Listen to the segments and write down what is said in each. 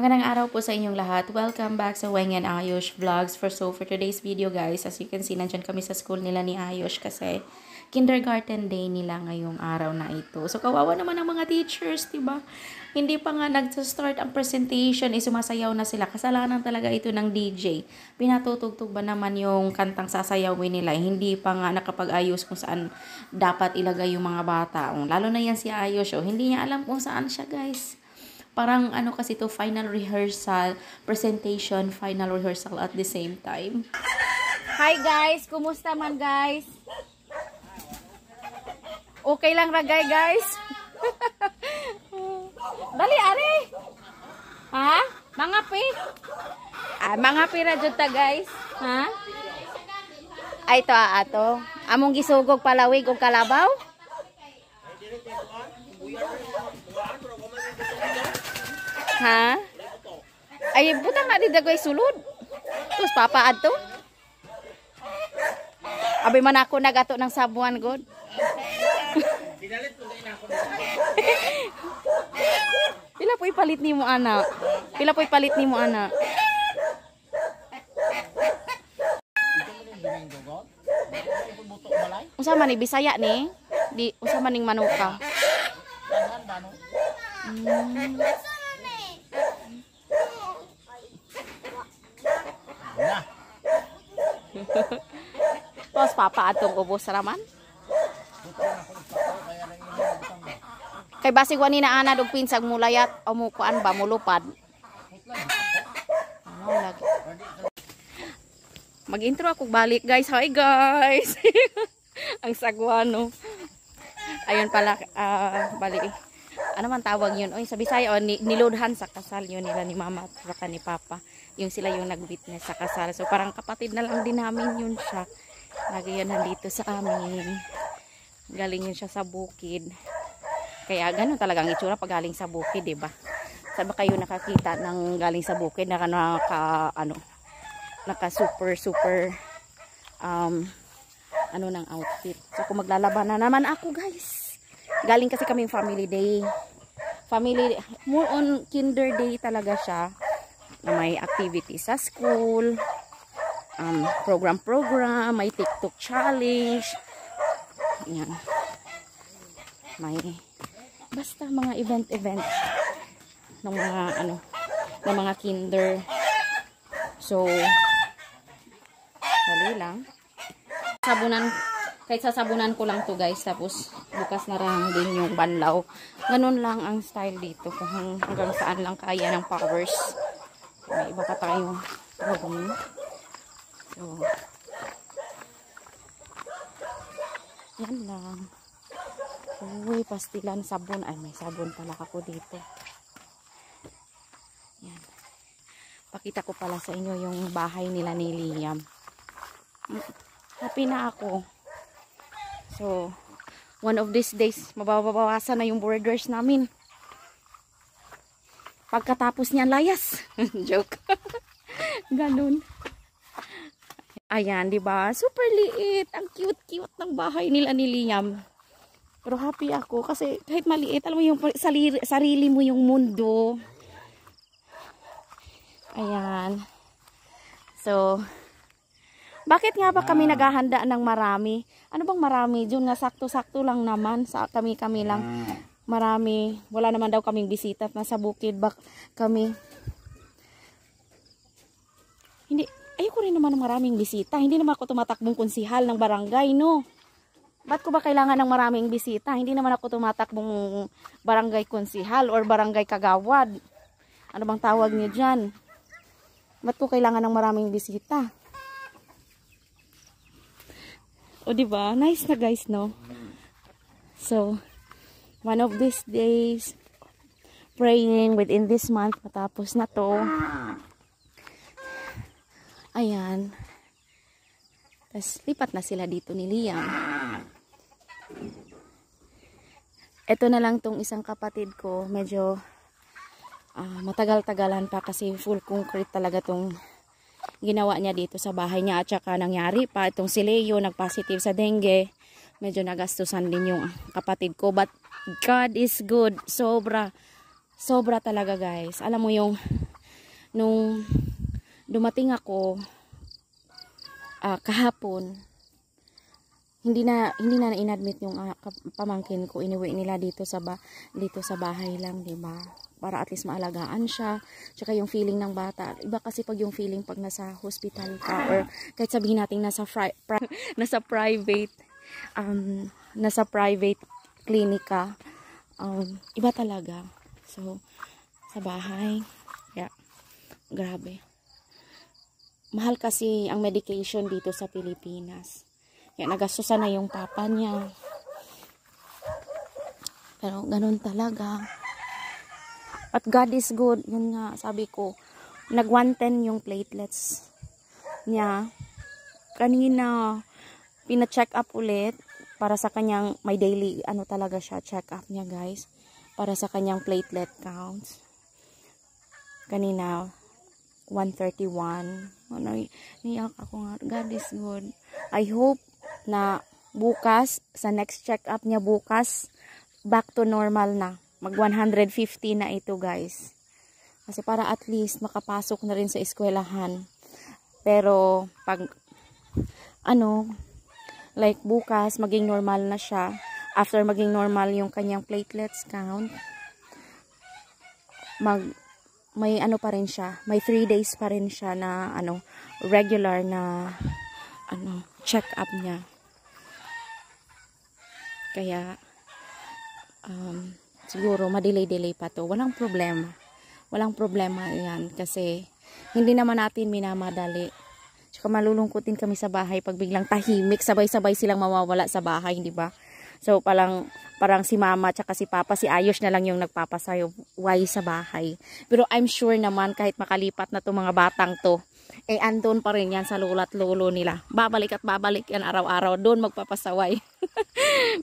Magandang araw po sa inyong lahat. Welcome back sa Weng and Ayush Vlogs. For today's video guys, as you can see, nandyan kami sa school nila ni Ayush kasi kindergarten day nila ngayong araw na ito. So kawawa naman ang mga teachers, diba? Hindi pa nga nag-start ang presentation, sumasayaw na sila. Kasalanan talaga ito ng DJ. Pinatutugtog ba naman yung kantang sasayawin nila? Hindi pa nga nakapag-ayos kung saan dapat ilagay yung mga bata. Lalo na yan si Ayush, hindi niya alam kung saan siya guys. Parang ano kasi to, final rehearsal, presentation, final rehearsal at the same time. Hi guys, kumusta man guys? Okay lang ragay guys? Dali ari. Ha? Mga pi? Mga pira jud ta guys. Ha? Ay to ato. Among gisugog palawig og kalabaw? Ha? Ay, butang nga di dagoy sulod. Tapos papaad to. Abi man ako nagato ng sabuan god. Pila po ipalit nimo ana? Pila po ipalit nimo ana? Unsa man ni Bisaya ni? Di unsa man ning manuka? Tapos papa atong ubos raman. Kay basig wani na ana dog pinsag mulayat o mo kuan ba mulupad. Lagi. Mag-intro ako balik guys. Hi guys. Ang sagwano. Ayun pala balik. Ano man tawag yun? Oy, sa Bisaya nilodhan sa kasal yun nila ni mama at saka ni papa. Yung sila yung nag-witness sa kasal. So parang kapatid na lang din namin yun siya. Lagi yan nandito sa amin. Galing yun siya sa bukid. Kaya gano'n talagang itsura pag galing sa bukid, diba? Saan ba kayo nakakita ng galing sa bukid na naka super ano ng outfit. So kung maglalaban na naman ako guys. Galing kasi kaming family day. More on kinder day talaga siya. Na may activity sa school. Program, may TikTok challenge. Yan. May basta mga event ng mga ng mga kinder. So dali lang. Kahit sasabunan ko lang to guys, tapos bukas na lang din yung banlaw. Ganun lang ang style dito, kung hanggang saan lang kaya ng powers. May iba pa tayong drawing. So yan lang. Uy, pastilan, sabon. Ay, may sabon pala ako dito. Yan. Pakita ko pala sa inyo yung bahay nila ni Liam. Happy na ako. So, one of these days, mababawasan na yung borders namin. Pagkatapos niyan, layas. Joke. Ganun. Ayan, diba? Super liit. Ang cute-cute ng bahay nila ni Liam. Pero happy ako kasi kahit maliit, alam mo yung sarili mo yung mundo. Ayan. So, bakit nga ba kami naghahanda ng marami? Ano bang marami? Diyon nga sakto-sakto lang naman. Sa kami lang. Marami. Wala naman daw kaming bisita. Nasa bukid bak kami. Hindi. Ayoko rin naman ng maraming bisita. Hindi naman ako tumatakbong konsihal ng barangay, no? Ba't ko ba kailangan ng maraming bisita? Hindi naman ako tumatakbong barangay konsihal or barangay kagawad. Ano bang tawag niyo dyan? Ba't ko kailangan ng maraming bisita? O diba? Nice na guys, no? So, one of these days, praying within this month, matapos na to. Ayan. Tapos, lipat na sila dito ni Liam. Ito na lang tong isang kapatid ko. Medyo matagal-tagalan pa kasi full concrete talaga tong ginawa niya dito sa bahay niya. At saka nangyari pa itong si Leo nag-positive sa dengue. Medyo nagastusan din yung kapatid ko. But God is good. Sobra talaga guys. Alam mo yung nung dumating ako kahapon, hindi na inadmit yung pamangkin ko. Iniwi nila dito sa bahay lang, 'di ba? Para at least maalagaan siya. Tsaka yung feeling ng bata. Iba kasi pag yung feeling pag nasa hospital ka or kahit sabihin natin nasa private clinic ka. Iba talaga. So, sa bahay, yeah, grabe. Mahal kasi ang medication dito sa Pilipinas. Kaya nagastusan na yung papa niya. Pero ganun talaga. At God is good. Yun nga, sabi ko, nag-110 yung platelets niya. Kanina, pina-check up ulit para sa kanyang, may daily, talaga siya, check up niya guys. Para sa kanyang platelet counts. Kanina, 131. Niyak ako nga, God is good. I hope na bukas, sa next check up niya bukas, back to normal na. Mag 150 na ito guys. Kasi para at least makapasok na rin sa eskwelahan. Pero pag like bukas maging normal na siya. After maging normal yung kanyang platelets count, may pa rin siya. May 3 days pa rin siya na regular na check up niya. Kaya siguro madelay-delay pa to. Walang problema. Walang problema yan kasi hindi naman natin minamadali. Tsaka malulungkutin kami sa bahay pag biglang tahimik, sabay-sabay silang mawawala sa bahay, di ba? So parang si mama tsaka si papa, si Ayos na lang yung nagpapasaway sa bahay. Pero I'm sure naman kahit makalipat na to mga batang to, andun pa rin yan sa lolo't lolo nila. Babalik at babalik yan araw-araw. Doon magpapasaway.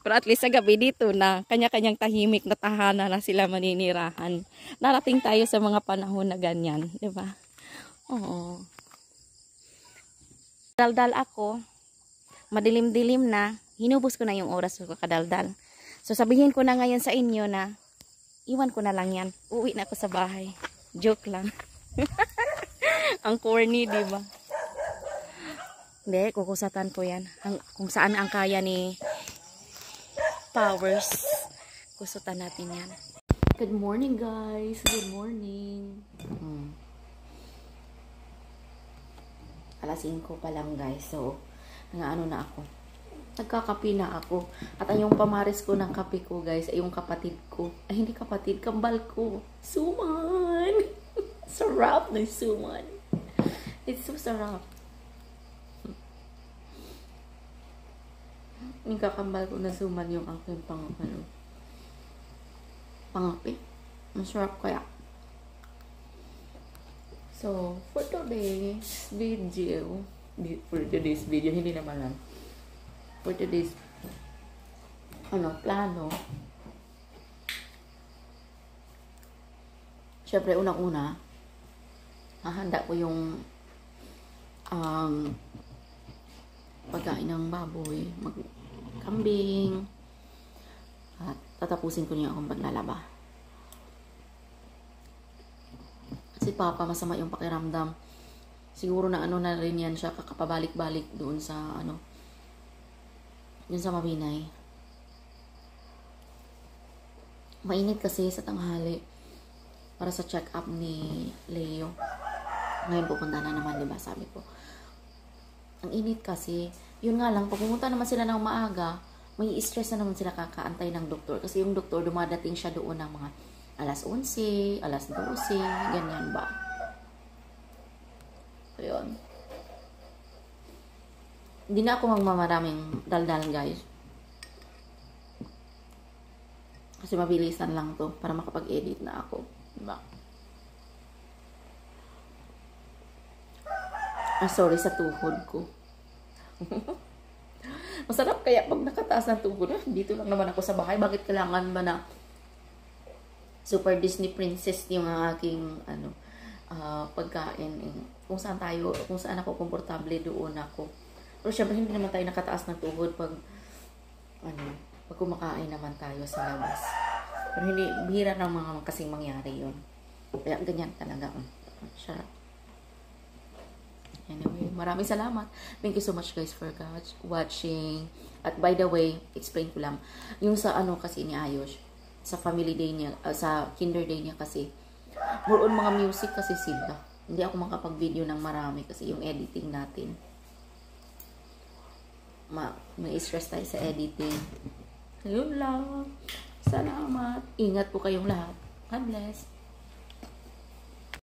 Pero at least sa gabi dito na kanya-kanyang tahimik na tahanan na sila maninirahan. Narating tayo sa mga panahon na ganyan. Diba? Oo. Daldal ako. Madilim-dilim na. Hinubos ko na yung oras ko kadaldal. So sabihin ko na ngayon sa inyo na iwan ko na lang yan. Uwi na ako sa bahay. Joke lang. Ang corny, di ba? Hindi, kukusatan ko yan. Kung saan ang kaya ni Powers, kusutan natin yan. Good morning, guys. Good morning. Alas 5 pa lang, guys. So, na ako. Nagkakape na ako. At yung pamaris ko ng kape ko, guys, ay yung kapatid ko. Ay, hindi kapatid, kambal ko. Suman! Sarap na suman. It's so sarap. Yung kakambal ko na suman yung aking pangapi. Masarap kaya. So, for today's video, hindi naman lang. For today's plano. Syempre, unang-una, hahanda ko yung pagkain ng baboy, kambing, at tatapusin ko niya akong paglalaba. Si Papa, masama yung pakiramdam. Siguro na na rin yan siya, kakapabalik-balik doon sa yun sa Mabinay. Mainit kasi sa tanghali para sa check-up ni Leo. Ngayon pupunta na naman, diba? Sabi ko. Ang init kasi. Yun nga lang, pag pumunta naman sila ng maaga, may stress na naman sila kakaantay ng doktor. Kasi yung doktor, dumadating siya doon ng mga alas 11, alas 12, ganyan ba? So, yun. Hindi na ako magmamaraming daldal, guys. Kasi mabilisan lang to para makapag-edit na ako. Diba? Sorry sa tuhod ko. Masarap kaya pag nakataas ng tuhod. Dito lang naman ako sa bahay. Bakit kailangan ba na super Disney princess yung aking pagkain? Kung saan ako komportable, doon ako. Pero syempre hindi naman tayo nakataas ng tuhod pag kumakain naman tayo sa labas. Pero hindi, bihira ng mga kasing mangyari yun. Kaya ganyan talaga. Sarap. Anyway, maraming salamat. Thank you so much guys for watching. At by the way, explain ko lang. Yung sa ano kasi ni Ayos, sa family day niya, sa kinder day niya kasi, more on mga music kasi sila. Hindi ako makapag-video ng marami kasi yung editing natin. May stress tayo sa editing. Ayun lang. Salamat. Ingat po kayong lahat. God bless.